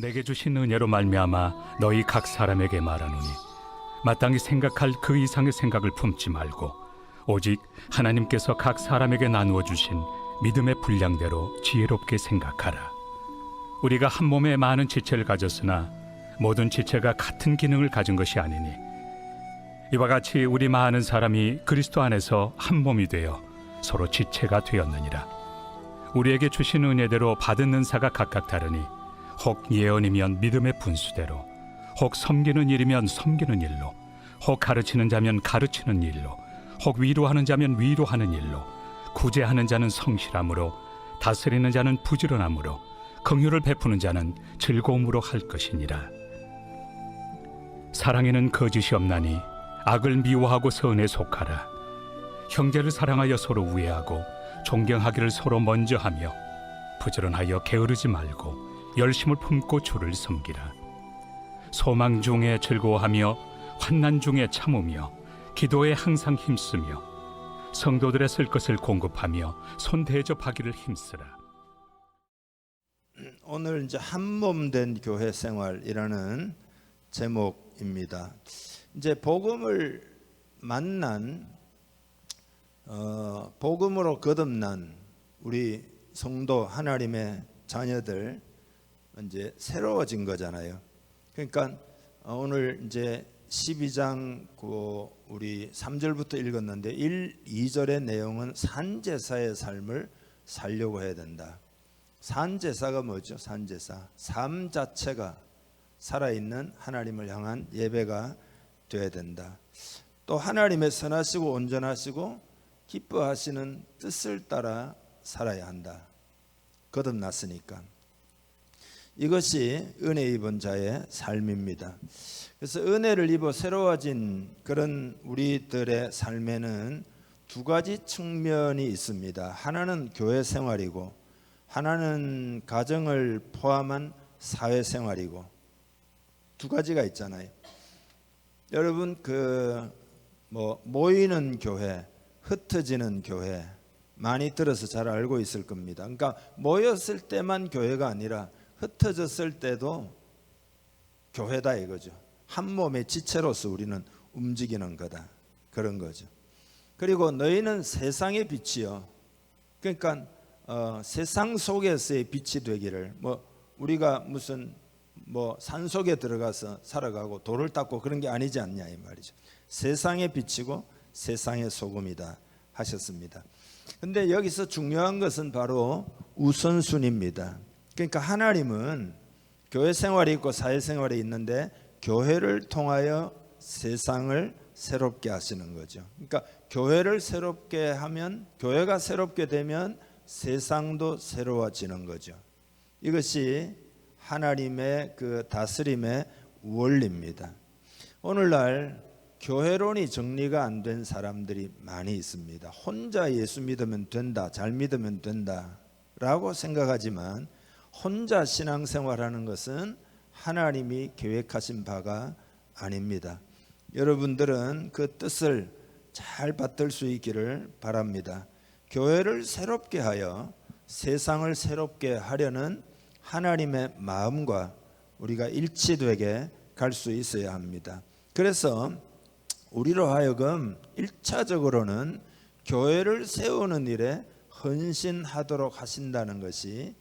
내게 주신 은혜로 말미암아 너희 각 사람에게 말하노니 마땅히 생각할 그 이상의 생각을 품지 말고 오직 하나님께서 각 사람에게 나누어 주신 믿음의 분량대로 지혜롭게 생각하라. 우리가 한 몸에 많은 지체를 가졌으나 모든 지체가 같은 기능을 가진 것이 아니니 이와 같이 우리 많은 사람이 그리스도 안에서 한 몸이 되어 서로 지체가 되었느니라. 우리에게 주신 은혜대로 받은 은사가 각각 다르니 혹 예언이면 믿음의 분수대로, 혹 섬기는 일이면 섬기는 일로, 혹 가르치는 자면 가르치는 일로, 혹 위로하는 자면 위로하는 일로, 구제하는 자는 성실함으로, 다스리는 자는 부지런함으로, 긍휼을 베푸는 자는 즐거움으로 할 것이니라. 사랑에는 거짓이 없나니 악을 미워하고 선에 속하라. 형제를 사랑하여 서로 우애하고 존경하기를 서로 먼저 하며 부지런하여 게으르지 말고 열심을 품고 주를 섬기라. 소망 중에 즐거워하며 환난 중에 참으며 기도에 항상 힘쓰며 성도들의 쓸 것을 공급하며 손 대접하기를 힘쓰라. 오늘 이제 한 몸 된 교회 생활이라는 제목입니다. 이제 복음을 만난 복음으로 거듭난 우리 성도 하나님의 자녀들 이제 새로워진 거잖아요. 그러니까 오늘 이제 12장 우리 3절부터 읽었는데 1, 2절의 내용은 산제사의 삶을 살려고 해야 된다. 산제사가 뭐죠? 산제사, 삶 자체가 살아있는 하나님을 향한 예배가 되어야 된다. 또 하나님의 선하시고 온전하시고 기뻐하시는 뜻을 따라 살아야 한다. 거듭났으니까. 이것이 은혜 입은 자의 삶입니다. 그래서 은혜를 입어 새로워진 그런 우리들의 삶에는 두 가지 측면이 있습니다. 하나는 교회 생활이고 하나는 가정을 포함한 사회 생활이고 두 가지가 있잖아요. 여러분 모이는 교회, 흩어지는 교회 많이 들어서 잘 알고 있을 겁니다. 그러니까 모였을 때만 교회가 아니라 흩어졌을 때도 교회다 이거죠. 한 몸의 지체로서 우리는 움직이는 거다. 그런 거죠. 그리고 너희는 세상의 빛이요. 그러니까 세상 속에서의 빛이 되기를 우리가 무슨 산 속에 들어가서 살아가고 돌을 닦고 그런 게 아니지 않냐 이 말이죠. 세상의 빛이고 세상의 소금이다 하셨습니다. 근데 여기서 중요한 것은 바로 우선순위입니다. 그러니까 하나님은 교회 생활이 있고 사회 생활이 있는데 교회를 통하여 세상을 새롭게 하시는 거죠. 그러니까 교회를 새롭게 하면 교회가 새롭게 되면 세상도 새로워지는 거죠. 이것이 하나님의 그 다스림의 원리입니다. 오늘날 교회론이 정리가 안 된 사람들이 많이 있습니다. 혼자 예수 믿으면 된다, 잘 믿으면 된다라고 생각하지만 혼자 신앙생활하는 것은 하나님이 계획하신 바가 아닙니다. 여러분들은 그 뜻을 잘 받들 수 있기를 바랍니다. 교회를 새롭게 하여 세상을 새롭게 하려는 하나님의 마음과 우리가 일치되게 갈 수 있어야 합니다. 그래서 우리로 하여금 1차적으로는 교회를 세우는 일에 헌신하도록 하신다는 것이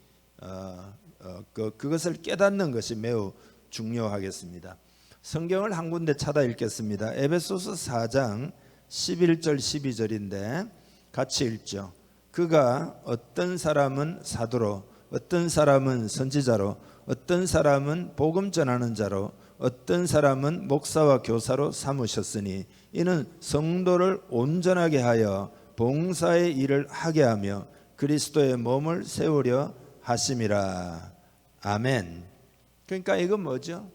그것을 깨닫는 것이 매우 중요하겠습니다. 성경을 한 군데 찾아 읽겠습니다. 에베소서 4장 11절 12절인데 같이 읽죠. 그가 어떤 사람은 사도로, 어떤 사람은 선지자로, 어떤 사람은 복음 전하는 자로, 어떤 사람은 목사와 교사로 삼으셨으니 이는 성도를 온전하게 하여 봉사의 일을 하게 하며 그리스도의 몸을 세우려 하심이라. 아멘. 그러니까 이건 뭐죠?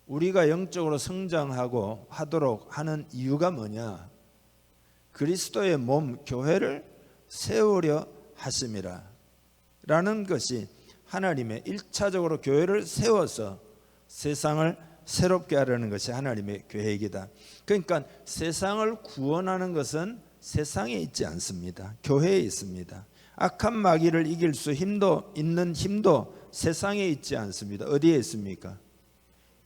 우리가 영적으로 성장하고 하도록 하는 이유가 뭐냐? 그리스도의 몸 교회를 세우려 하심이라 라는 것이 하나님의 1차적으로 교회를 세워서 세상을 새롭게 하려는 것이 하나님의 계획이다. 그러니까 세상을 구원하는 것은 세상에 있지 않습니다. 교회에 있습니다. 악한 마귀를 이길 수 있는 힘도 세상에 있지 않습니다. 어디에 있습니까?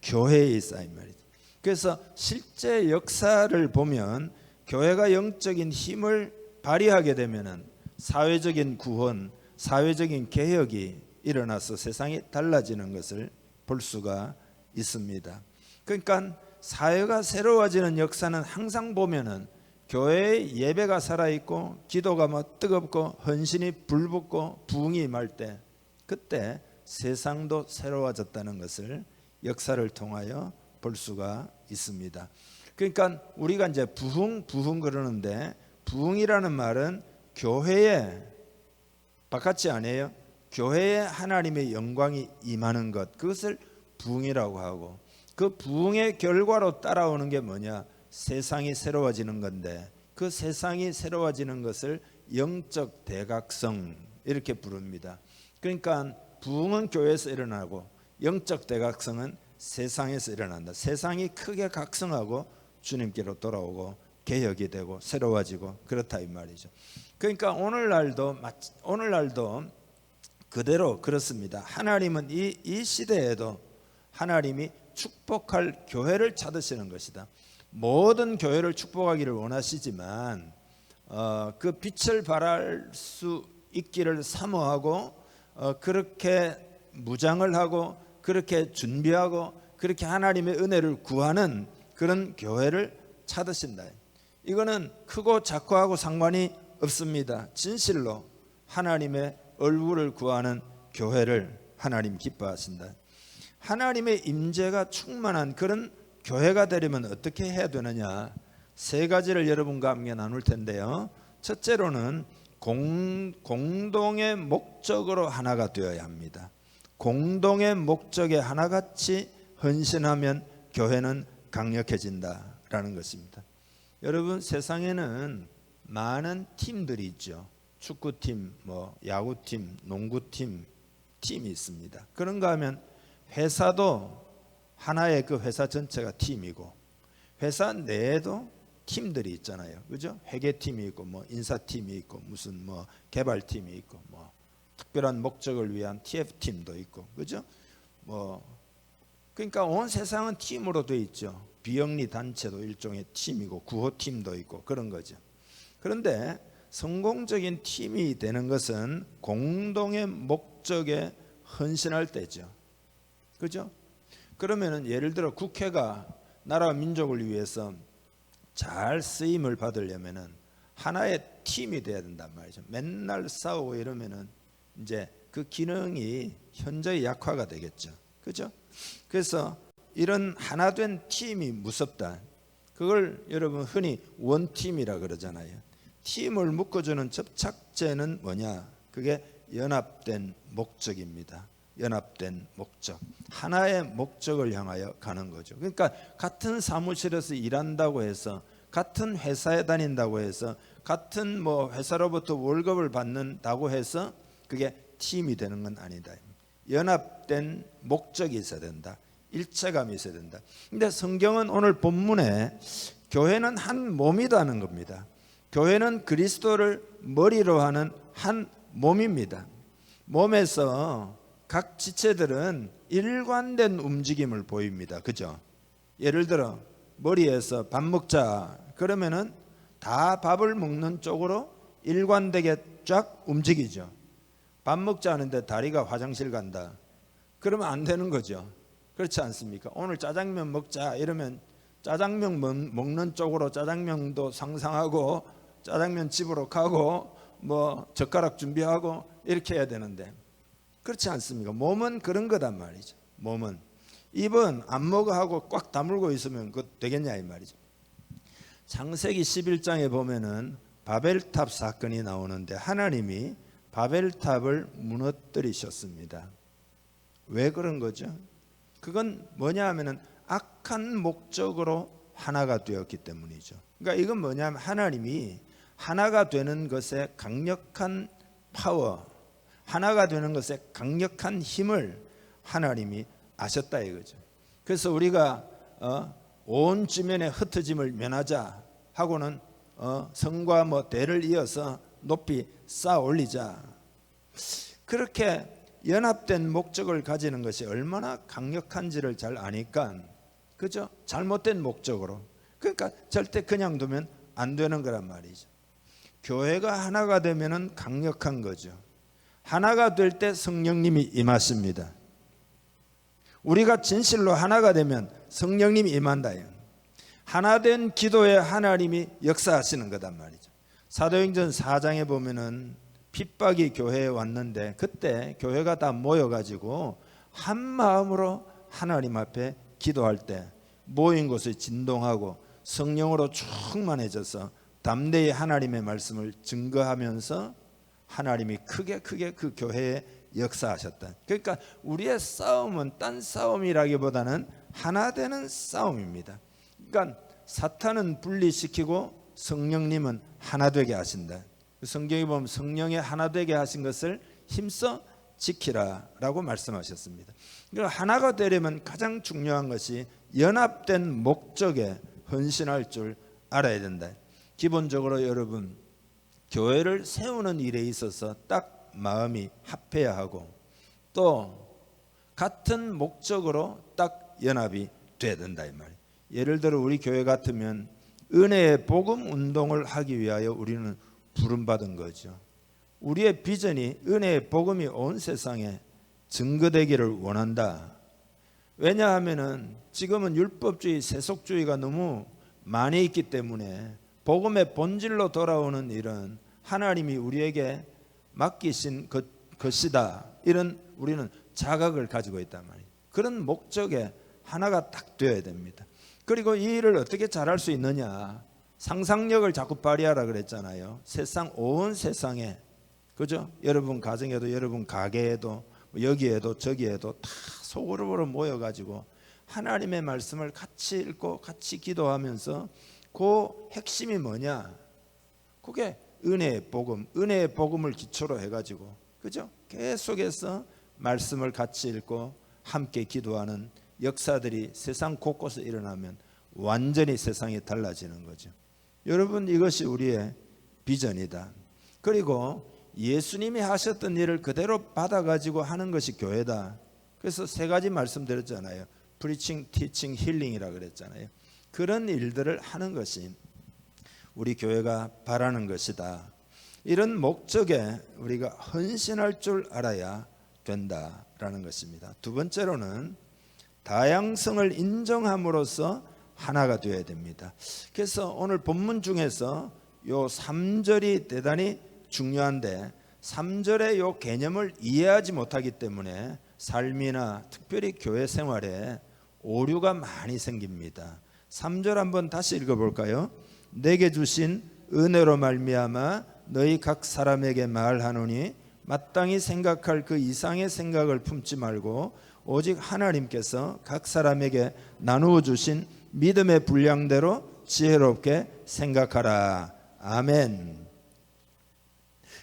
교회에 있어 이 말이죠. 그래서 실제 역사를 보면 교회가 영적인 힘을 발휘하게 되면은 사회적인 구원, 사회적인 개혁이 일어나서 세상이 달라지는 것을 볼 수가 있습니다. 그러니까 사회가 새로워지는 역사는 항상 보면은 교회의 예배가 살아있고 기도가 뜨겁고 헌신이 불붙고 부흥이 임할 때 그때 세상도 새로워졌다는 것을 역사를 통하여 볼 수가 있습니다. 그러니까 우리가 이제 부흥 그러는데 부흥이라는 말은 교회에 바깥이 아니에요. 교회에 하나님의 영광이 임하는 것, 그것을 부흥이라고 하고 그 부흥의 결과로 따라오는 게 뭐냐? 세상이 새로워지는 건데 그 세상이 새로워지는 것을 영적 대각성 이렇게 부릅니다. 그러니까 부흥은 교회에서 일어나고 영적 대각성은 세상에서 일어난다. 세상이 크게 각성하고 주님께로 돌아오고 개혁이 되고 새로워지고 그렇다 이 말이죠. 그러니까 오늘날도 그대로 그렇습니다. 하나님은 이 시대에도 하나님이 축복할 교회를 찾으시는 것이다. 모든 교회를 축복하기를 원하시지만 그 빛을 발할 수 있기를 사모하고 그렇게 무장을 하고 그렇게 준비하고 그렇게 하나님의 은혜를 구하는 그런 교회를 찾으신다. 이거는 크고 작고하고 상관이 없습니다. 진실로 하나님의 얼굴을 구하는 교회를 하나님 기뻐하신다. 하나님의 임재가 충만한 그런 교회가 되려면 어떻게 해야 되느냐? 세 가지를 여러분과 함께 나눌 텐데요. 첫째로는 공동의 목적으로 하나가 되어야 합니다. 공동의 목적에 하나같이 헌신하면 교회는 강력해진다라는 것입니다. 여러분, 세상에는 많은 팀들이 있죠. 축구팀, 야구팀, 농구팀, 팀이 있습니다. 그런가 하면 회사도 하나의 그 회사 전체가 팀이고 회사 내에도 팀들이 있잖아요. 그죠? 회계팀이 있고 인사팀이 있고 무슨 개발팀이 있고 특별한 목적을 위한 TF팀도 있고 그죠? 그러니까 온 세상은 팀으로 돼 있죠. 비영리 단체도 일종의 팀이고 구호팀도 있고 그런 거죠. 그런데 성공적인 팀이 되는 것은 공동의 목적에 헌신할 때죠. 그죠? 그러면은 예를 들어 국회가 나라와 민족을 위해서 잘 쓰임을 받으려면은 하나의 팀이 돼야 된단 말이죠. 맨날 싸우고 이러면은 이제 그 기능이 현저히 약화가 되겠죠. 그죠? 그래서 이런 하나된 팀이 무섭다. 그걸 여러분 흔히 원팀이라 그러잖아요. 팀을 묶어주는 접착제는 뭐냐? 그게 연합된 목적입니다. 연합된 목적, 하나의 목적을 향하여 가는 거죠. 그러니까 같은 사무실에서 일한다고 해서, 같은 회사에 다닌다고 해서, 같은 회사로부터 월급을 받는다고 해서 그게 팀이 되는 건 아니다. 연합된 목적이 있어야 된다. 일체감이 있어야 된다. 근데 성경은 오늘 본문에 교회는 한 몸이라는 겁니다. 교회는 그리스도를 머리로 하는 한 몸입니다. 몸에서 각 지체들은 일관된 움직임을 보입니다. 그죠? 예를 들어 머리에서 밥 먹자 그러면은 다 밥을 먹는 쪽으로 일관되게 쫙 움직이죠. 밥 먹자 하는데 다리가 화장실 간다. 그러면 안 되는 거죠. 그렇지 않습니까? 오늘 짜장면 먹자 이러면 짜장면 먹는 쪽으로 짜장면도 상상하고 짜장면 집으로 가고 젓가락 준비하고 이렇게 해야 되는데 그렇지 않습니까? 몸은 그런 거단 말이죠. 몸은 입은 안 먹어 하고 꽉 다물고 있으면 그거 되겠냐 이 말이죠. 창세기 11장에 보면은 바벨탑 사건이 나오는데 하나님이 바벨탑을 무너뜨리셨습니다. 왜 그런 거죠? 그건 뭐냐 하면은 악한 목적으로 하나가 되었기 때문이죠. 그러니까 이건 뭐냐면 하나님이 하나가 되는 것에 강력한 파워, 하나가 되는 것에 강력한 힘을 하나님이 아셨다 이거죠. 그래서 우리가 온 주변의 흩어짐을 면하자 하고는 성과 대를 이어서 높이 쌓아 올리자. 그렇게 연합된 목적을 가지는 것이 얼마나 강력한지를 잘 아니까, 그죠? 잘못된 목적으로. 그러니까 절대 그냥 두면 안 되는 거란 말이죠. 교회가 하나가 되면은 강력한 거죠. 하나가 될 때 성령님이 임하십니다. 우리가 진실로 하나가 되면 성령님이 임한다. 하나된 기도에 하나님이 역사하시는 거단 말이죠. 사도행전 4장에 보면은 핍박이 교회에 왔는데 그때 교회가 다 모여가지고 한 마음으로 하나님 앞에 기도할 때 모인 곳이 진동하고 성령으로 충만해져서 담대히 하나님의 말씀을 증거하면서 하나님이 크게 그 교회에 역사하셨다. 그러니까 우리의 싸움은 딴 싸움이라기보다는 하나 되는 싸움입니다. 그러니까 사탄은 분리시키고 성령님은 하나 되게 하신다. 성경에 보면 성령의 하나 되게 하신 것을 힘써 지키라라고 말씀하셨습니다. 그러니까 하나가 되려면 가장 중요한 것이 연합된 목적에 헌신할 줄 알아야 된다. 기본적으로 여러분, 교회를 세우는 일에 있어서 딱 마음이 합해야 하고 또 같은 목적으로 딱 연합이 돼야 된다 이 말이에요. 예를 들어 우리 교회 같으면 은혜의 복음 운동을 하기 위하여 우리는 부름받은 거죠. 우리의 비전이 은혜의 복음이 온 세상에 증거되기를 원한다. 왜냐하면은 지금은 율법주의, 세속주의가 너무 많이 있기 때문에 복음의 본질로 돌아오는 일은 하나님이 우리에게 맡기신 것이다. 이런 우리는 자각을 가지고 있단 말이에요. 그런 목적에 하나가 딱 되어야 됩니다. 그리고 이 일을 어떻게 잘할 수 있느냐? 상상력을 자꾸 발휘하라 그랬잖아요. 세상 온 세상에, 그죠? 여러분 가정에도 여러분 가게에도 여기에도 저기에도 다 소그룹으로 모여가지고 하나님의 말씀을 같이 읽고 같이 기도하면서 그 핵심이 뭐냐? 그게 은혜의 복음, 은혜의 복음을 기초로 해가지고, 그죠? 계속해서 말씀을 같이 읽고 함께 기도하는 역사들이 세상 곳곳에 일어나면 완전히 세상이 달라지는 거죠. 여러분, 이것이 우리의 비전이다. 그리고 예수님이 하셨던 일을 그대로 받아가지고 하는 것이 교회다. 그래서 세 가지 말씀드렸잖아요. 프리칭, 티칭, 힐링이라 그랬잖아요. 그런 일들을 하는 것이 우리 교회가 바라는 것이다. 이런 목적에 우리가 헌신할 줄 알아야 된다라는 것입니다. 두 번째로는 다양성을 인정함으로써 하나가 되어야 됩니다. 그래서 오늘 본문 중에서 요 3절이 대단히 중요한데 3절의 요 개념을 이해하지 못하기 때문에 삶이나 특별히 교회 생활에 오류가 많이 생깁니다. 3절 한번 다시 읽어볼까요? 내게 주신 은혜로 말미암아 너희 각 사람에게 말하노니 마땅히 생각할 그 이상의 생각을 품지 말고 오직 하나님께서 각 사람에게 나누어 주신 믿음의 분량대로 지혜롭게 생각하라. 아멘.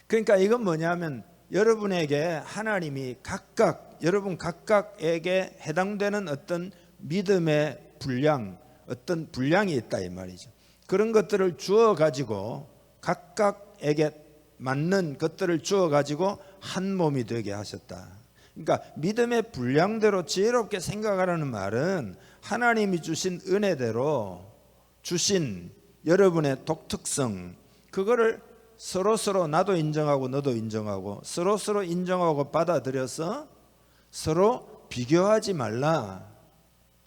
그러니까 이건 뭐냐면 여러분에게 하나님이 각각 여러분 각각에게 해당되는 어떤 믿음의 분량, 어떤 분량이 있다 이 말이죠. 그런 것들을 주어 가지고 각각에게 맞는 것들을 주어 가지고 한 몸이 되게 하셨다. 그러니까 믿음의 분량대로 지혜롭게 생각하라는 말은 하나님이 주신 은혜대로 주신 여러분의 독특성, 그거를 서로 나도 인정하고 너도 인정하고 서로 인정하고 받아들여서 서로 비교하지 말라.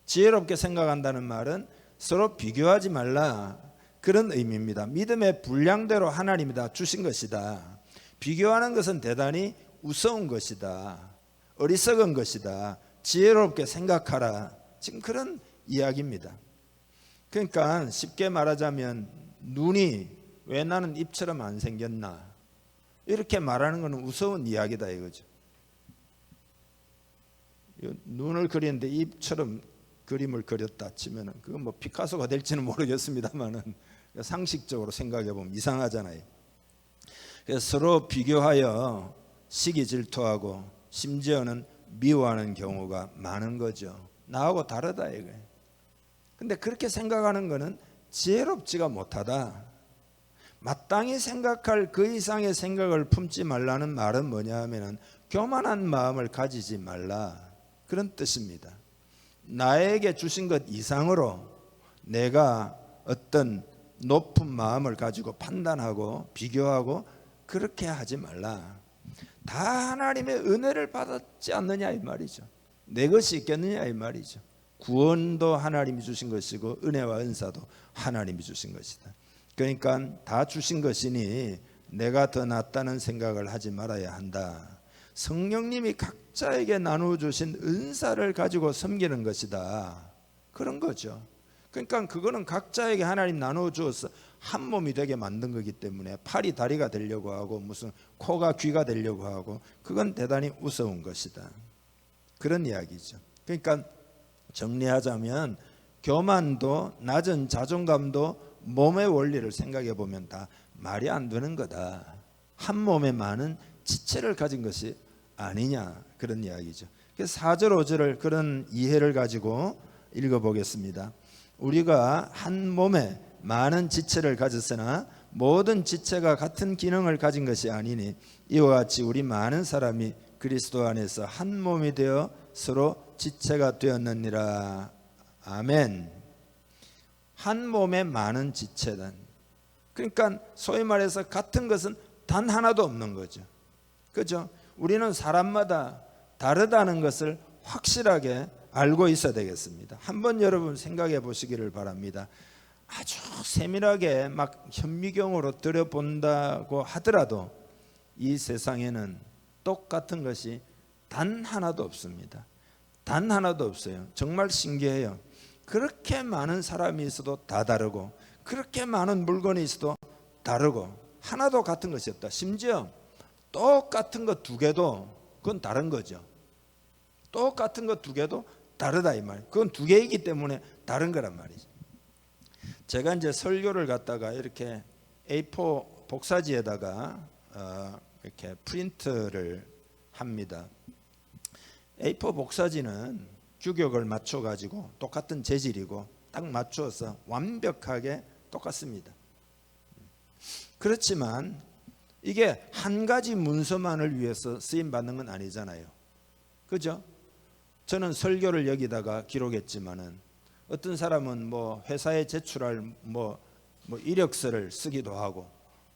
지혜롭게 생각한다는 말은 서로 비교하지 말라, 그런 의미입니다. 믿음의 분량대로 하나님이 다 주신 것이다. 비교하는 것은 대단히 우스운 것이다. 어리석은 것이다. 지혜롭게 생각하라. 지금 그런 이야기입니다. 그러니까 쉽게 말하자면 눈이 왜 나는 입처럼 안 생겼나, 이렇게 말하는 것은 우스운 이야기다 이거죠. 눈을 그리는데 입처럼 그림을 그렸다 치면은 그건 뭐 피카소가 될지는 모르겠습니다만은 상식적으로 생각해 보면 이상하잖아요. 그래서 서로 비교하여 시기 질투하고 심지어는 미워하는 경우가 많은 거죠. 나하고 다르다 이거예요. 근데 그렇게 생각하는 거는 지혜롭지가 못하다. 마땅히 생각할 그 이상의 생각을 품지 말라는 말은 뭐냐 하면은 교만한 마음을 가지지 말라, 그런 뜻입니다. 나에게 주신 것 이상으로 내가 어떤 높은 마음을 가지고 판단하고 비교하고 그렇게 하지 말라. 다 하나님의 은혜를 받았지 않느냐 이 말이죠. 내 것이 있겠느냐 이 말이죠. 구원도 하나님이 주신 것이고 은혜와 은사도 하나님이 주신 것이다. 그러니까 다 주신 것이니 내가 더 낫다는 생각을 하지 말아야 한다. 성령님이 각자에게 나누어 주신 은사를 가지고 섬기는 것이다, 그런 거죠. 그러니까 그거는 각자에게 하나님 나누어 주어서 한 몸이 되게 만든 거기 때문에 팔이 다리가 되려고 하고 무슨 코가 귀가 되려고 하고 그건 대단히 우스운 것이다, 그런 이야기죠. 그러니까 정리하자면 교만도 낮은 자존감도 몸의 원리를 생각해 보면 다 말이 안 되는 거다. 한 몸에 많은 지체를 가진 것이 아니냐, 그런 이야기죠. 그래서 4절 5절을 그런 이해를 가지고 읽어보겠습니다. 우리가 한 몸에 많은 지체를 가졌으나 모든 지체가 같은 기능을 가진 것이 아니니 이와 같이 우리 많은 사람이 그리스도 안에서 한 몸이 되어 서로 지체가 되었느니라. 아멘. 한 몸에 많은 지체다. 그러니까 소위 말해서 같은 것은 단 하나도 없는 거죠. 그죠? 우리는 사람마다 다르다는 것을 확실하게 알고 있어야 되겠습니다. 한번 여러분 생각해 보시기를 바랍니다. 아주 세밀하게 막 현미경으로 들여본다고 하더라도 이 세상에는 똑같은 것이 단 하나도 없습니다. 단 하나도 없어요. 정말 신기해요. 그렇게 많은 사람이 있어도 다 다르고 그렇게 많은 물건이 있어도 다르고 하나도 같은 것이 없다. 심지어 똑같은 것 두 개도 그건 다른 거죠. 똑같은 것 두 개도 다르다 이 말이에요. 그건 두 개이기 때문에 다른 거란 말이죠. 제가 이제 설교를 갖다가 이렇게 A4 복사지에다가 이렇게 프린트를 합니다. A4 복사지는 규격을 맞춰 가지고 똑같은 재질이고 딱 맞춰서 완벽하게 똑같습니다. 그렇지만 이게 한 가지 문서만을 위해서 쓰임 받는 건 아니잖아요. 그죠? 저는 설교를 여기다가 기록했지만은 어떤 사람은 뭐 회사에 제출할 뭐 이력서를 쓰기도 하고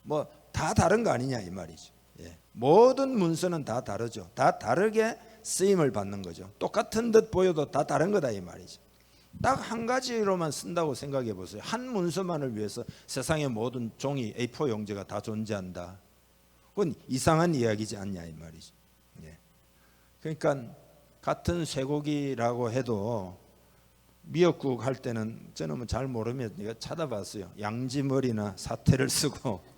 뭐 다 다른 거 아니냐 이 말이죠. 예. 모든 문서는 다 다르죠. 다 다르게 쓰임을 받는 거죠. 똑같은 듯 보여도 다 다른 거다 이 말이죠. 딱 한 가지로만 쓴다고 생각해 보세요. 한 문서만을 위해서 세상의 모든 종이 A4 용지가 다 존재한다. 그건 이상한 이야기지 않냐 이 말이죠. 예. 그러니까 같은 쇠고기라고 해도 미역국 할 때는 저는 뭐 잘 모르면 내가 찾아봤어요. 양지머리나 사태를 쓰고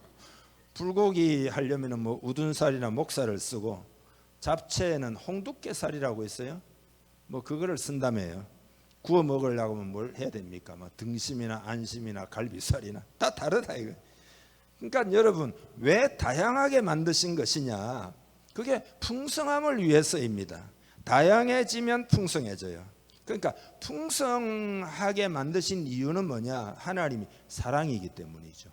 불고기 하려면은 뭐 우둔살이나 목살을 쓰고 잡채에는 홍두깨살이라고 있어요. 뭐 그거를 쓴다며요. 구워 먹으려고 하면 뭘 해야 됩니까? 뭐 등심이나 안심이나 갈비살이나 다 다르다 이거. 그러니까 여러분 왜 다양하게 만드신 것이냐? 그게 풍성함을 위해서입니다. 다양해지면 풍성해져요. 그러니까 풍성하게 만드신 이유는 뭐냐? 하나님이 사랑이기 때문이죠.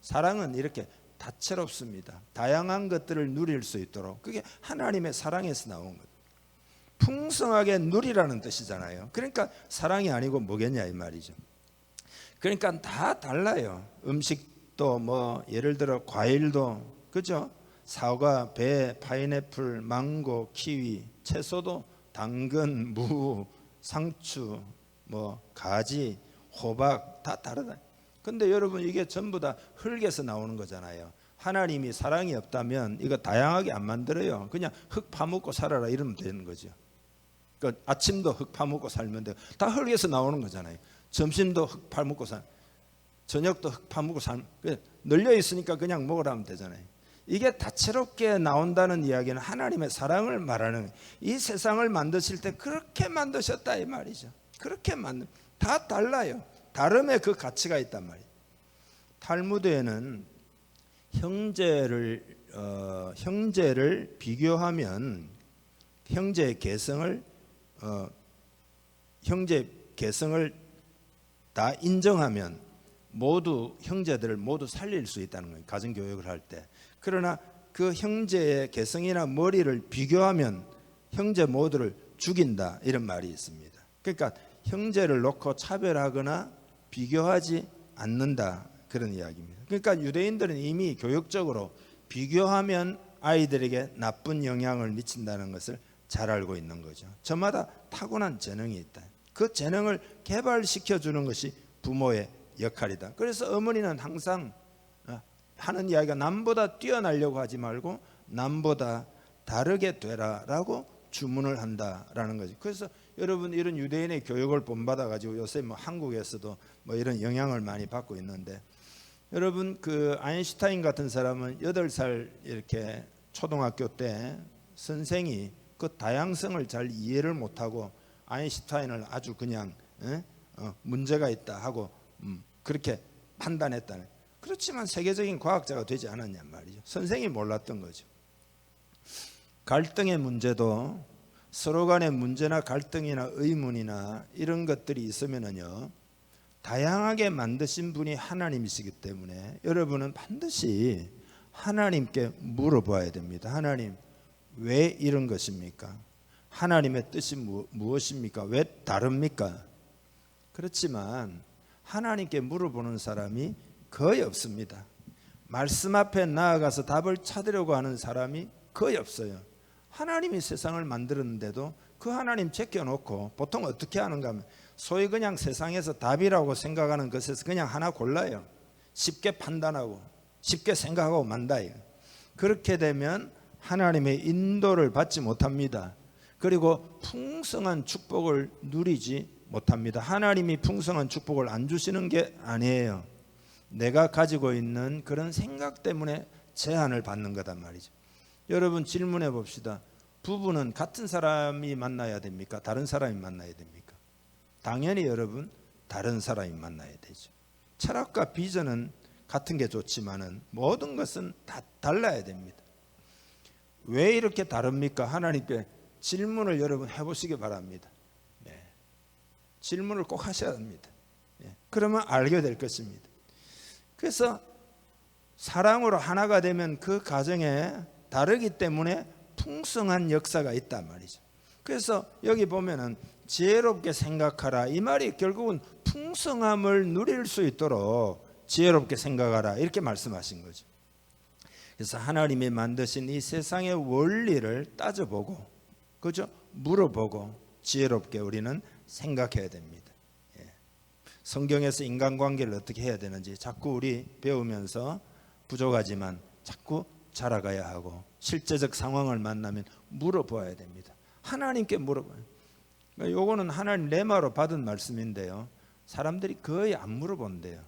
사랑은 이렇게 다채롭습니다. 다양한 것들을 누릴 수 있도록 그게 하나님의 사랑에서 나온 거예요. 풍성하게 누리라는 뜻이잖아요. 그러니까 사랑이 아니고 뭐겠냐 이 말이죠. 그러니까 다 달라요. 음식도 뭐 예를 들어 과일도 그죠? 사과, 배, 파인애플, 망고, 키위, 채소도 당근, 무, 상추, 뭐 가지, 호박 다 다르다. 근데 여러분 이게 전부 다 흙에서 나오는 거잖아요. 하나님이 사랑이 없다면 이거 다양하게 안 만들어요. 그냥 흙 파먹고 살아라 이러면 되는 거죠. 그러니까 아침도 흙 파먹고 살면 돼요. 다 흙에서 나오는 거잖아요. 점심도 흙 파먹고 저녁도 흙 파먹고 살면 널려 있으니까 그냥 먹으라면 되잖아요. 이게 다채롭게 나온다는 이야기는 하나님의 사랑을 말하는 거예요. 이 세상을 만드실 때 그렇게 만드셨다 이 말이죠. 그렇게 다 달라요. 다름에 그 가치가 있단 말이에요. 탈무드에는 형제를 비교하면 형제 개성을 다 인정하면 모두 형제들을 모두 살릴 수 있다는 거예요. 가정 교육을 할 때. 그러나 그 형제의 개성이나 머리를 비교하면 형제 모두를 죽인다, 이런 말이 있습니다. 그러니까 형제를 놓고 차별하거나 비교하지 않는다, 그런 이야기입니다. 그러니까 유대인들은 이미 교육적으로 비교하면 아이들에게 나쁜 영향을 미친다는 것을 잘 알고 있는 거죠. 저마다 타고난 재능이 있다. 그 재능을 개발시켜 주는 것이 부모의 역할이다. 그래서 어머니는 항상 하는 이야기가 남보다 뛰어나려고 하지 말고 남보다 다르게 되라라고 주문을 한다라는 거죠. 그래서 여러분, 이런 유대인의 교육을 본받아 가지고 요새 뭐 한국에서도 뭐 이런 영향을 많이 받고 있는데, 여러분 그 아인슈타인 같은 사람은 8살 이렇게 초등학교 때 선생이 그 다양성을 잘 이해를 못하고 아인슈타인을 아주 그냥 문제가 있다 하고 그렇게 판단했다는. 그렇지만 세계적인 과학자가 되지 않았냔 말이죠. 선생이 몰랐던 거죠. 갈등의 문제도 서로 간의 문제나 갈등이나 의문이나 이런 것들이 있으면은요, 다양하게 만드신 분이 하나님이시기 때문에 여러분은 반드시 하나님께 물어봐야 됩니다. 하나님, 왜 이런 것입니까? 하나님의 뜻이 무엇입니까? 왜 다릅니까? 그렇지만 하나님께 물어보는 사람이 거의 없습니다. 말씀 앞에 나아가서 답을 찾으려고 하는 사람이 거의 없어요. 하나님이 세상을 만들었는데도 그 하나님 제껴놓고 보통 어떻게 하는가 하면 소위 그냥 세상에서 답이라고 생각하는 것에서 그냥 하나 골라요. 쉽게 판단하고 쉽게 생각하고 만다요. 그렇게 되면 하나님의 인도를 받지 못합니다. 그리고 풍성한 축복을 누리지 못합니다. 하나님이 풍성한 축복을 안 주시는 게 아니에요. 내가 가지고 있는 그런 생각 때문에 제한을 받는 거단 말이죠. 여러분 질문해 봅시다. 부부는 같은 사람이 만나야 됩니까? 다른 사람이 만나야 됩니까? 당연히 여러분 다른 사람이 만나야 되죠. 철학과 비전은 같은 게 좋지만은 모든 것은 다 달라야 됩니다. 왜 이렇게 다릅니까? 하나님께 질문을 여러분 해보시기 바랍니다. 네. 질문을 꼭 하셔야 합니다. 네. 그러면 알게 될 것입니다. 그래서 사랑으로 하나가 되면 그 가정에 다르기 때문에 풍성한 역사가 있단 말이죠. 그래서 여기 보면은 지혜롭게 생각하라, 이 말이 결국은 풍성함을 누릴 수 있도록 지혜롭게 생각하라, 이렇게 말씀하신 거죠. 그래서 하나님이 만드신 이 세상의 원리를 따져보고, 그죠? 물어보고 지혜롭게 우리는 생각해야 됩니다. 예. 성경에서 인간관계를 어떻게 해야 되는지 자꾸 우리 배우면서 부족하지만 자꾸 자라가야 하고, 실제적 상황을 만나면 물어봐야 됩니다. 하나님께 물어봐요. 요거는 하나님 레마로 받은 말씀인데요, 사람들이 거의 안 물어본대요.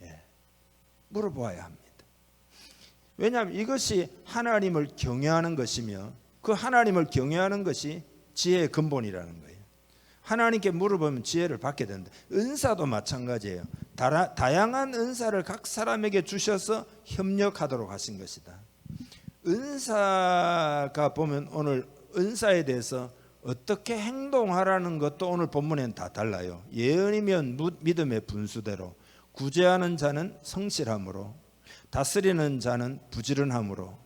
예. 물어봐야 합니다. 왜냐하면 이것이 하나님을 경외하는 것이며 그 하나님을 경외하는 것이 지혜의 근본이라는 거예요. 하나님께 물어보면 지혜를 받게 된다. 은사도 마찬가지예요. 다양한 은사를 각 사람에게 주셔서 협력하도록 하신 것이다. 은사가 보면 오늘 은사에 대해서 어떻게 행동하라는 것도 오늘 본문에는 다 달라요. 예언이면 믿음의 분수대로, 구제하는 자는 성실함으로, 다스리는 자는 부지런함으로,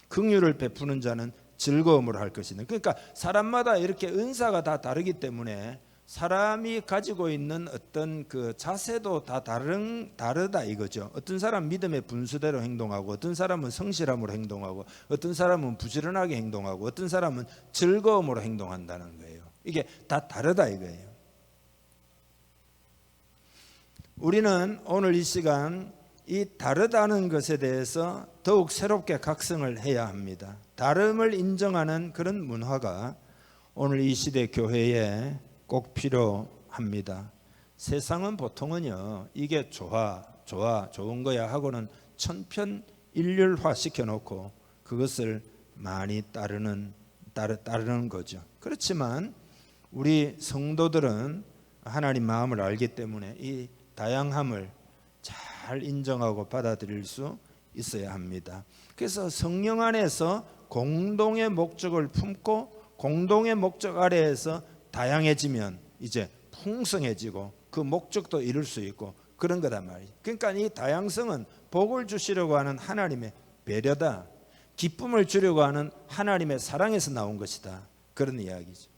긍휼을 베푸는 자는 즐거움으로 할 것이다. 그러니까 사람마다 이렇게 은사가 다 다르기 때문에 사람이 가지고 있는 어떤 그 자세도 다 다르다 이거죠. 어떤 사람은 믿음의 분수대로 행동하고, 어떤 사람은 성실함으로 행동하고, 어떤 사람은 부지런하게 행동하고, 어떤 사람은 즐거움으로 행동한다는 거예요. 이게 다 다르다 이거예요. 우리는 오늘 이 시간 이 다르다는 것에 대해서 더욱 새롭게 각성을 해야 합니다. 다름을 인정하는 그런 문화가 오늘 이 시대 교회에 꼭 필요합니다. 세상은 보통은요, 이게 좋은 거야 하고는 천편일률화 시켜놓고 그것을 많이 따르는 거죠. 그렇지만 우리 성도들은 하나님 마음을 알기 때문에 이 다양함을 잘 인정하고 받아들일 수 있어야 합니다. 그래서 성령 안에서 공동의 목적을 품고 공동의 목적 아래에서 다양해지면 이제 풍성해지고 그 목적도 이룰 수 있고 그런 거단 말이에요. 그러니까 이 다양성은 복을 주시려고 하는 하나님의 배려다, 기쁨을 주려고 하는 하나님의 사랑에서 나온 것이다, 그런 이야기죠.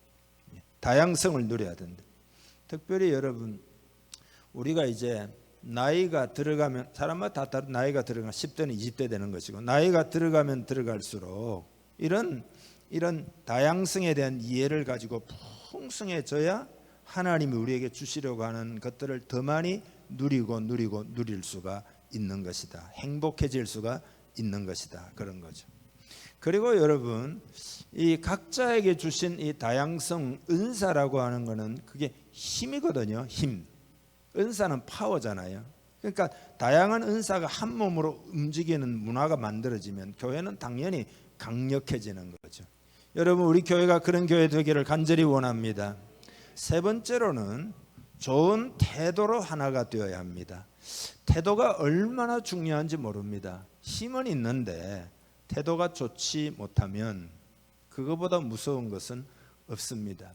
다양성을 누려야 된다. 특별히 여러분, 우리가 이제 나이가 들어가면, 사람마다 다 다른, 나이가 들어가면 10대는 20대 되는 것이고, 나이가 들어가면 들어갈수록 이런 다양성에 대한 이해를 가지고 풍성해져야 하나님이 우리에게 주시려고 하는 것들을 더 많이 누릴 수가 있는 것이다. 행복해질 수가 있는 것이다, 그런 거죠. 그리고 여러분, 이 각자에게 주신 이 다양성, 은사라고 하는 거는 그게 힘이거든요. 힘. 은사는 파워잖아요. 그러니까 다양한 은사가 한 몸으로 움직이는 문화가 만들어지면 교회는 당연히 강력해지는 거죠. 여러분, 우리 교회가 그런 교회 되기를 간절히 원합니다. 세 번째로는 좋은 태도로 하나가 되어야 합니다. 태도가 얼마나 중요한지 모릅니다. 힘은 있는데 태도가 좋지 못하면 그거보다 무서운 것은 없습니다.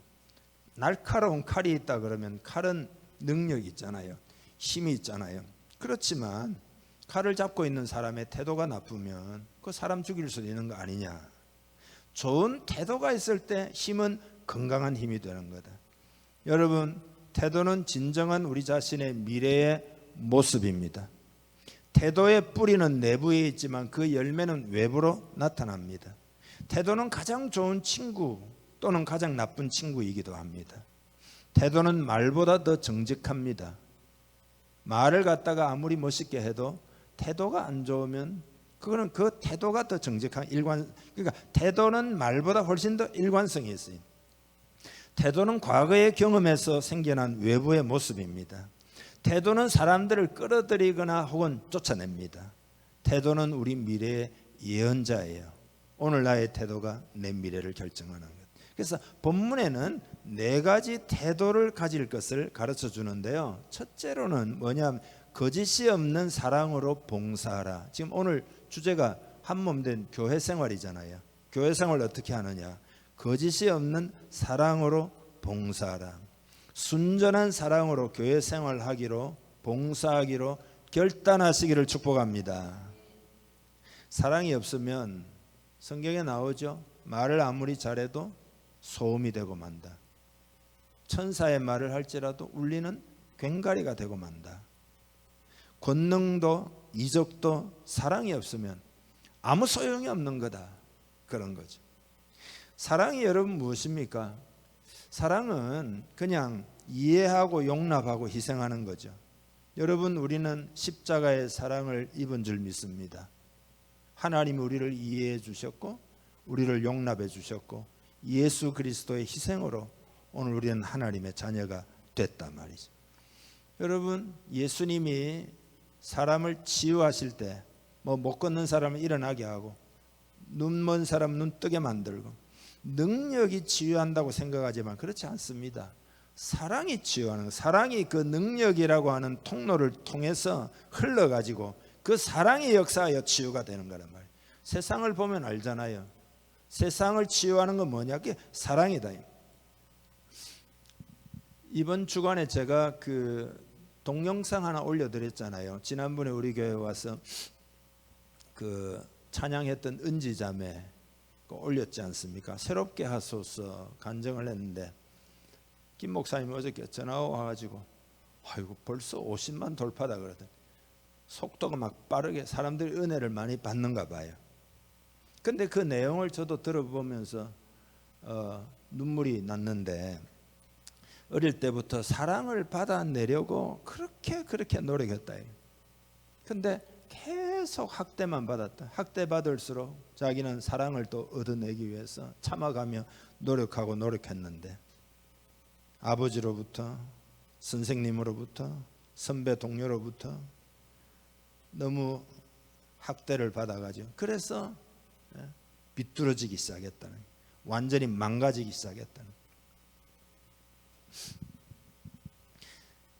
날카로운 칼이 있다 그러면 칼은 능력이 있잖아요. 힘이 있잖아요. 그렇지만 칼을 잡고 있는 사람의 태도가 나쁘면 그 사람 죽일 수도 있는 거 아니냐. 좋은 태도가 있을 때 힘은 건강한 힘이 되는 거다. 여러분, 태도는 진정한 우리 자신의 미래의 모습입니다. 태도의 뿌리는 내부에 있지만 그 열매는 외부로 나타납니다. 태도는 가장 좋은 친구 또는 가장 나쁜 친구이기도 합니다. 태도는 말보다 더 정직합니다. 말을 갖다가 아무리 멋있게 해도 태도가 안 좋으면 그거는 그 태도가 더 정직한 그러니까 태도는 말보다 훨씬 더 일관성이 있어요. 태도는 과거의 경험에서 생겨난 외부의 모습입니다. 태도는 사람들을 끌어들이거나 혹은 쫓아냅니다. 태도는 우리 미래의 예언자예요. 오늘 나의 태도가 내 미래를 결정하는 것. 그래서 본문에는 네 가지 태도를 가질 것을 가르쳐 주는데요. 첫째로는 뭐냐면 거짓이 없는 사랑으로 봉사하라. 지금 오늘 주제가 한몸된 교회 생활이잖아요. 교회 생활을 어떻게 하느냐? 거짓이 없는 사랑으로 봉사하라. 순전한 사랑으로 교회 생활하기로, 봉사하기로 결단하시기를 축복합니다. 사랑이 없으면 성경에 나오죠. 말을 아무리 잘해도 소음이 되고 만다. 천사의 말을 할지라도 울리는 괭가리가 되고 만다. 권능도 이적도 사랑이 없으면 아무 소용이 없는 거다, 그런 거죠. 사랑이 여러분 무엇입니까? 사랑은 그냥 이해하고 용납하고 희생하는 거죠. 여러분, 우리는 십자가의 사랑을 입은 줄 믿습니다. 하나님이 우리를 이해해 주셨고 우리를 용납해 주셨고 예수 그리스도의 희생으로 오늘 우리는 하나님의 자녀가 됐단 말이죠. 여러분, 예수님이 사람을 치유하실 때 못 걷는 사람을 일어나게 하고 눈 먼 사람 눈 뜨게 만들고, 능력이 치유한다고 생각하지만 그렇지 않습니다. 사랑이 치유하는, 사랑이 그 능력이라고 하는 통로를 통해서 흘러가지고 그 사랑의 역사하여 치유가 되는 거란 말이에요. 세상을 보면 알잖아요. 세상을 치유하는 건 뭐냐? 그게 사랑이다. 이번 주간에 제가 그 동영상 하나 올려드렸잖아요. 지난번에 우리 교회 와서 그 찬양했던 은지자매 올렸지 않습니까? 새롭게 하소서 간증을 했는데 김 목사님이 어저께 전화 와가지고 아이고 벌써 50만 돌파다 그러더니 속도가 막 빠르게 사람들이 은혜를 많이 받는가 봐요. 근데 그 내용을 저도 들어보면서 눈물이 났는데, 어릴 때부터 사랑을 받아내려고 그렇게 노력했다. 근데 계속 학대만 받았다. 학대 받을수록 자기는 사랑을 또 얻어내기 위해서 참아가며 노력했는데 아버지로부터, 선생님으로부터, 선배 동료로부터 너무 학대를 받아가지고 그래서 비뚤어지기 시작했다는, 완전히 망가지기 시작했다는.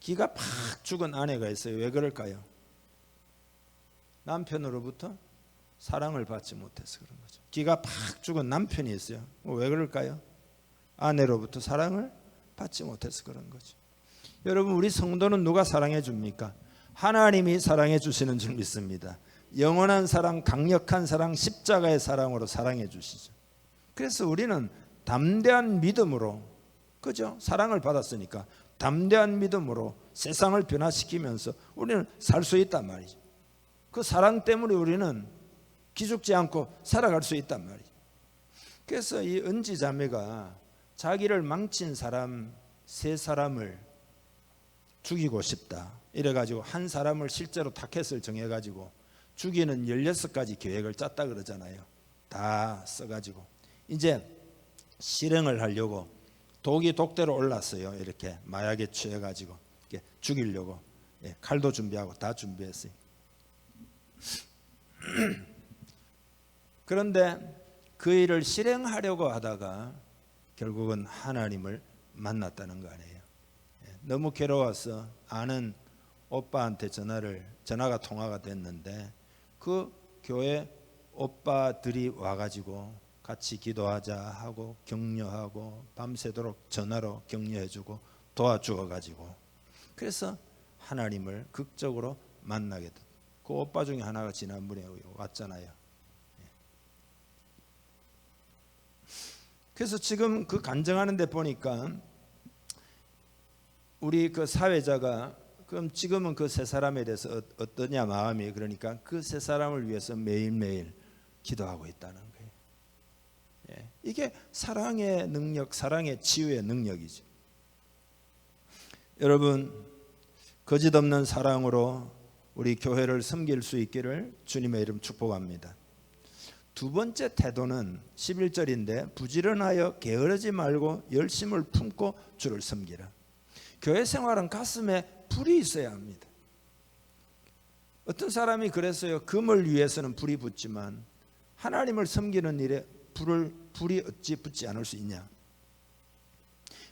기가 팍 죽은 아내가 있어요. 왜 그럴까요? 남편으로부터 사랑을 받지 못해서 그런 거죠. 기가 팍 죽은 남편이 있어요. 왜 그럴까요? 아내로부터 사랑을 받지 못해서 그런 거죠. 여러분, 우리 성도는 누가 사랑해 줍니까? 하나님이 사랑해 주시는 줄 믿습니다. 영원한 사랑, 강력한 사랑, 십자가의 사랑으로 사랑해 주시죠. 그래서 우리는 담대한 믿음으로, 그죠? 사랑을 받았으니까 담대한 믿음으로 세상을 변화시키면서 우리는 살 수 있단 말이죠. 그 사랑 때문에 우리는 기죽지 않고 살아갈 수 있단 말이죠. 그래서 이 은지 자매가 자기를 망친 사람 세 사람을 죽이고 싶다 이래가지고 한 사람을 실제로 타켓을 정해가지고 죽이는 16가지 계획을 짰다 그러잖아요. 다 써가지고 이제 실행을 하려고 독이 독대로 올랐어요. 이렇게 마약에 취해가지고 이렇게 죽이려고 칼도 준비하고 다 준비했어요. 그런데 그 일을 실행하려고 하다가 결국은 하나님을 만났다는 거 아니에요. 너무 괴로워서 아는 오빠한테 전화가 통화가 됐는데 그 교회 오빠들이 와가지고 같이 기도하자 하고 격려하고 밤새도록 전화로 격려해주고 도와주어가지고 그래서 하나님을 극적으로 만나게 됐. 그 오빠 중에 하나가 지난번에 왔잖아요. 그래서 지금 그 간증하는 데 보니까 우리 그 사회자가 그럼 지금은 그 세 사람에 대해서 어떠냐 마음이, 그러니까 그 세 사람을 위해서 매일매일 기도하고 있다는 거예요. 이게 사랑의 능력, 사랑의 치유의 능력이죠. 여러분, 거짓 없는 사랑으로 우리 교회를 섬길 수 있기를 주님의 이름 축복합니다. 두 번째 태도는 11절인데 부지런하여 게으르지 말고 열심을 품고 주를 섬기라. 교회 생활은 가슴에 불이 있어야 합니다. 어떤 사람이 그랬어요. 금을 위해서는 불이 붙지만 하나님을 섬기는 일에 불이 어찌 붙지 않을 수 있냐.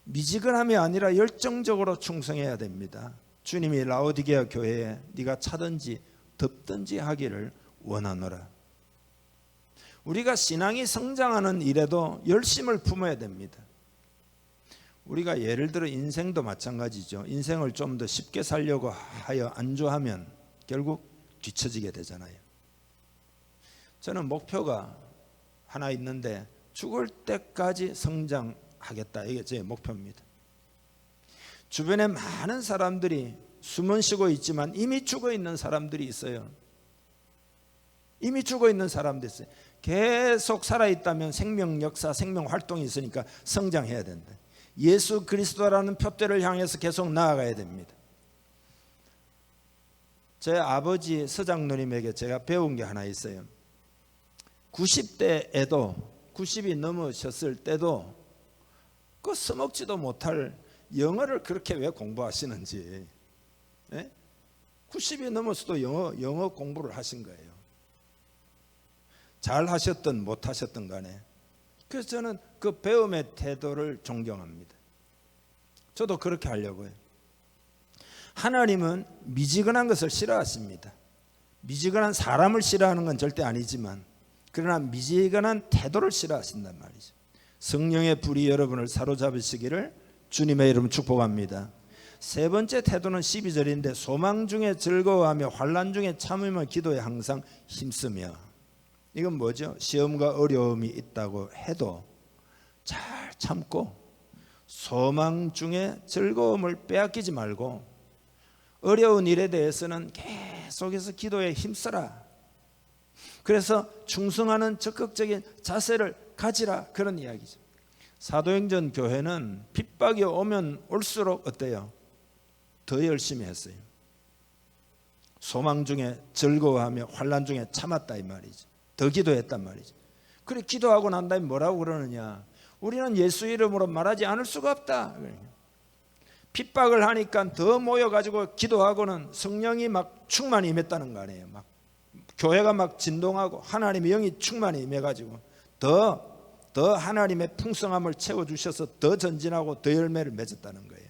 미지근함이 아니라 열정적으로 충성해야 됩니다. 주님이 라오디게아 교회에 네가 차든지 덥든지 하기를 원하노라. 우리가 신앙이 성장하는 일에도 열심을 품어야 됩니다. 우리가 예를 들어 인생도 마찬가지죠. 인생을 좀 더 쉽게 살려고 하여 안주하면 결국 뒤처지게 되잖아요. 저는 목표가 하나 있는데 죽을 때까지 성장하겠다. 이게 제 목표입니다. 주변에 많은 사람들이 숨은 쉬고 있지만 이미 죽어 있는 사람들이 있어요. 이미 죽어 있는 사람들이 있어요. 계속 살아있다면 생명 역사, 생명 활동이 있으니까 성장해야 된다. 예수 그리스도라는 표대를 향해서 계속 나아가야 됩니다. 제 아버지 서장누님에게 제가 배운 게 하나 있어요. 90대에도 90이 넘으셨을 때도 그 써먹지도 못할 영어를 그렇게 왜 공부하시는지. 90이 넘어서도 영어 공부를 하신 거예요. 잘 하셨든 못 하셨든 간에. 그래서 저는 그 배움의 태도를 존경합니다. 저도 그렇게 하려고요. 하나님은 미지근한 것을 싫어하십니다. 미지근한 사람을 싫어하는 건 절대 아니지만 그러나 미지근한 태도를 싫어하신단 말이죠. 성령의 불이 여러분을 사로잡으시기를 주님의 이름 축복합니다. 세 번째 태도는 12절인데 소망 중에 즐거워하며 환난 중에 참으며 기도에 항상 힘쓰며. 이건 뭐죠? 시험과 어려움이 있다고 해도 잘 참고 소망 중에 즐거움을 빼앗기지 말고 어려운 일에 대해서는 계속해서 기도에 힘써라. 그래서 충성하는 적극적인 자세를 가지라, 그런 이야기죠. 사도행전 교회는 핍박이 오면 올수록 어때요? 더 열심히 했어요. 소망 중에 즐거워하며 환난 중에 참았다 이 말이죠. 더 기도했단 말이죠. 그래 기도하고 난 다음에 뭐라고 그러느냐? 우리는 예수 이름으로 말하지 않을 수가 없다. 핍박을 하니까 더 모여가지고 기도하고는 성령이 막 충만히 임했다는 거 아니에요. 막 교회가 막 진동하고 하나님의 영이 충만히 임해가지고 더 하나님의 풍성함을 채워주셔서 더 전진하고 더 열매를 맺었다는 거예요.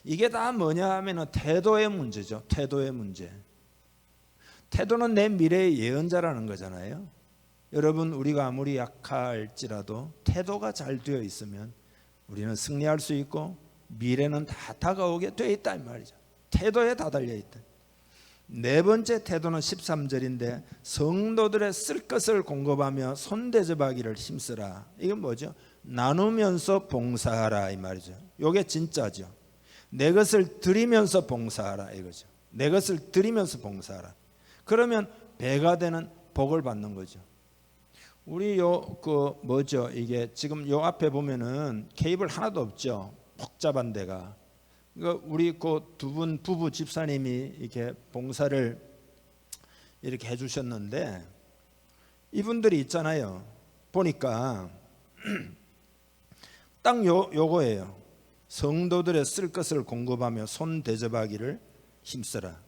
이게 다 뭐냐 하면 태도의 문제죠. 태도의 문제. 태도는 내 미래의 예언자라는 거잖아요. 여러분, 우리가 아무리 약할지라도 태도가 잘 되어 있으면 우리는 승리할 수 있고 미래는 다 다가오게 되어 있다 이 말이죠. 태도에 다 달려 있다. 네 번째 태도는 13절인데 성도들의 쓸 것을 공급하며 손대접하기를 힘쓰라. 이건 뭐죠? 나누면서 봉사하라 이 말이죠. 이게 진짜죠. 내 것을 드리면서 봉사하라 이거죠. 내 것을 드리면서 봉사하라. 그러면 배가 되는 복을 받는 거죠. 우리 뭐죠? 이게 지금 요 앞에 보면은 케이블 하나도 없죠. 복잡한 데가. 그러니까 우리 그 두 분 부부 집사님이 이렇게 봉사를 이렇게 해주셨는데 이분들이 있잖아요. 보니까 딱 요거예요. 성도들의 쓸 것을 공급하며 손 대접하기를 힘쓰라.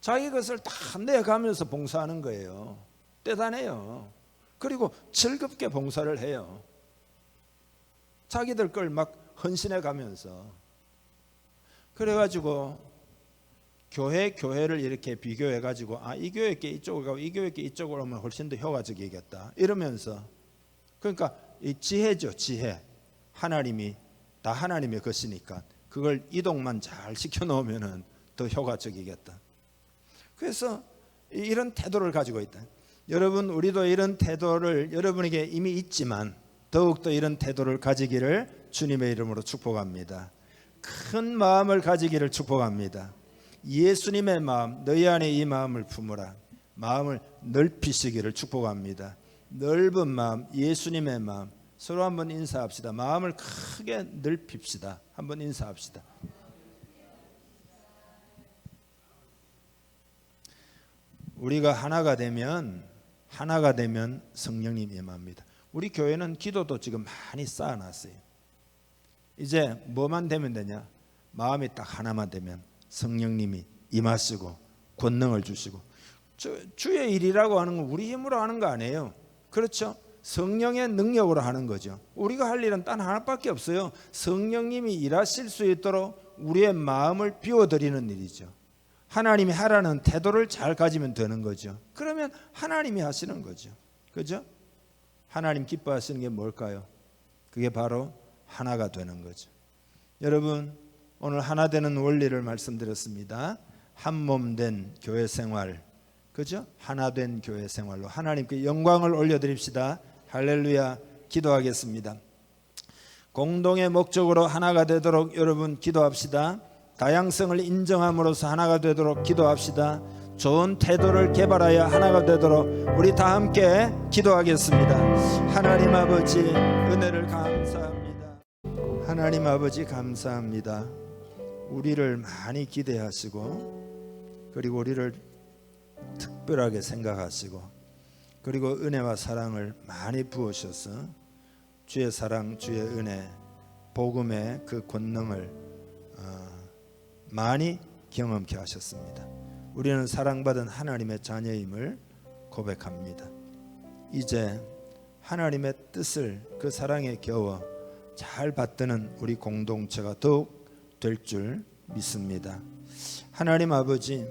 자기 것을 다 내가면서 봉사하는 거예요. 대단해요. 그리고 즐겁게 봉사를 해요. 자기들 걸 막 헌신해 가면서. 그래가지고 교회를 이렇게 비교해 가지고 이 교회 게 이쪽으로 가고 이 교회 게 이쪽으로 오면 훨씬 더 효과적이겠다 이러면서, 그러니까 이 지혜죠. 지혜. 하나님이 다 하나님의 것이니까 그걸 이동만 잘 시켜놓으면 더 효과적이겠다. 그래서 이런 태도를 가지고 있다. 여러분, 우리도 이런 태도를 여러분에게 이미 있지만 더욱더 이런 태도를 가지기를 주님의 이름으로 축복합니다. 큰 마음을 가지기를 축복합니다. 예수님의 마음, 너희 안에 이 마음을 품으라. 마음을 넓히시기를 축복합니다. 넓은 마음, 예수님의 마음. 서로 한번 인사합시다. 마음을 크게 넓힙시다. 한번 인사합시다. 우리가 하나가 되면 성령님이 임합니다. 우리 교회는 기도도 지금 많이 쌓아놨어요. 이제 뭐만 되면 되냐? 마음이 딱 하나만 되면 성령님이 임하시고 권능을 주시고. 주의 일이라고 하는 건 우리 힘으로 하는 거 아니에요. 그렇죠? 성령의 능력으로 하는 거죠. 우리가 할 일은 단 하나밖에 없어요. 성령님이 일하실 수 있도록 우리의 마음을 비워드리는 일이죠. 하나님이 하라는 태도를 잘 가지면 되는 거죠. 그러면 하나님이 하시는 거죠. 그죠? 하나님 기뻐하시는 게 뭘까요? 그게 바로 하나가 되는 거죠. 여러분, 오늘 하나 되는 원리를 말씀드렸습니다. 한 몸 된 교회 생활, 그죠? 하나 된 교회 생활로 하나님께 영광을 올려드립시다. 할렐루야. 기도하겠습니다. 공동의 목적으로 하나가 되도록 여러분 기도합시다. 다양성을 인정함으로써 하나가 되도록 기도합시다. 좋은 태도를 개발하여 하나가 되도록 우리 다 함께 기도하겠습니다. 하나님 아버지, 은혜를 감사합니다. 하나님 아버지, 감사합니다. 우리를 많이 기대하시고, 그리고 우리를 특별하게 생각하시고, 그리고 은혜와 사랑을 많이 부으셔서 주의 사랑, 주의 은혜, 복음의 그 권능을 많이 경험케 하셨습니다. 우리는 사랑받은 하나님의 자녀임을 고백합니다. 이제 하나님의 뜻을 그 사랑에 겨워 잘 받드는 우리 공동체가 더욱 될 줄 믿습니다. 하나님 아버지,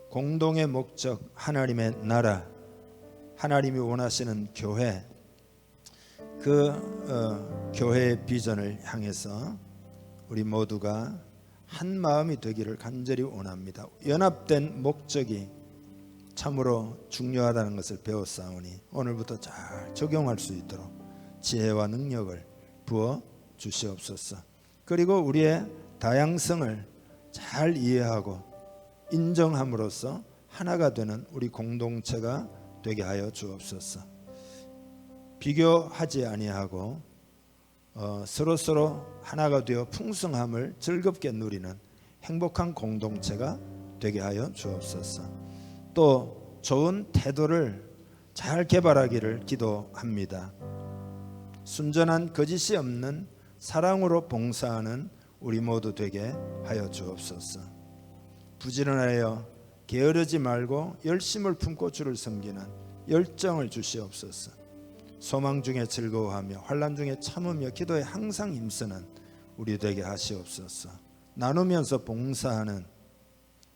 공동의 목적, 하나님의 나라, 하나님이 원하시는 교회, 그 교회의 비전을 향해서 우리 모두가 한 마음이 되기를 간절히 원합니다. 연합된 목적이 참으로 중요하다는 것을 배웠사오니 오늘부터 잘 적용할 수 있도록 지혜와 능력을 부어 주시옵소서. 그리고 우리의 다양성을 잘 이해하고 인정함으로써 하나가 되는 우리 공동체가 되게 하여 주옵소서. 비교하지 아니하고 서로 하나가 되어 풍성함을 즐겁게 누리는 행복한 공동체가 되게 하여 주옵소서. 또 좋은 태도를 잘 개발하기를 기도합니다. 순전한 거짓이 없는 사랑으로 봉사하는 우리 모두 되게 하여 주옵소서. 부지런하여 게으르지 말고 열심을 품고 주를 섬기는 열정을 주시옵소서. 소망 중에 즐거워하며 환난 중에 참으며 기도에 항상 힘쓰는 우리 되게 하시옵소서. 나누면서 봉사하는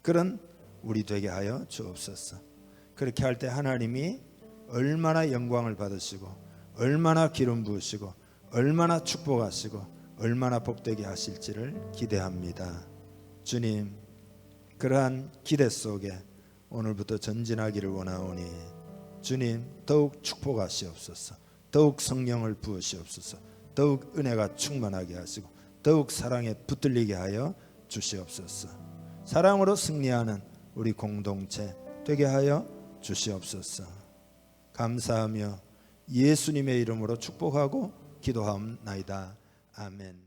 그런 우리 되게 하여 주옵소서. 그렇게 할 때 하나님이 얼마나 영광을 받으시고 얼마나 기름 부으시고 얼마나 축복하시고 얼마나 복되게 하실지를 기대합니다. 주님, 그러한 기대 속에 오늘부터 전진하기를 원하오니 주님 더욱 축복하시옵소서. 더욱 성령을 부으시옵소서. 더욱 은혜가 충만하게 하시고 더욱 사랑에 붙들리게 하여 주시옵소서. 사랑으로 승리하는 우리 공동체 되게 하여 주시옵소서. 감사하며 예수님의 이름으로 축복하고 기도하옵나이다. 아멘.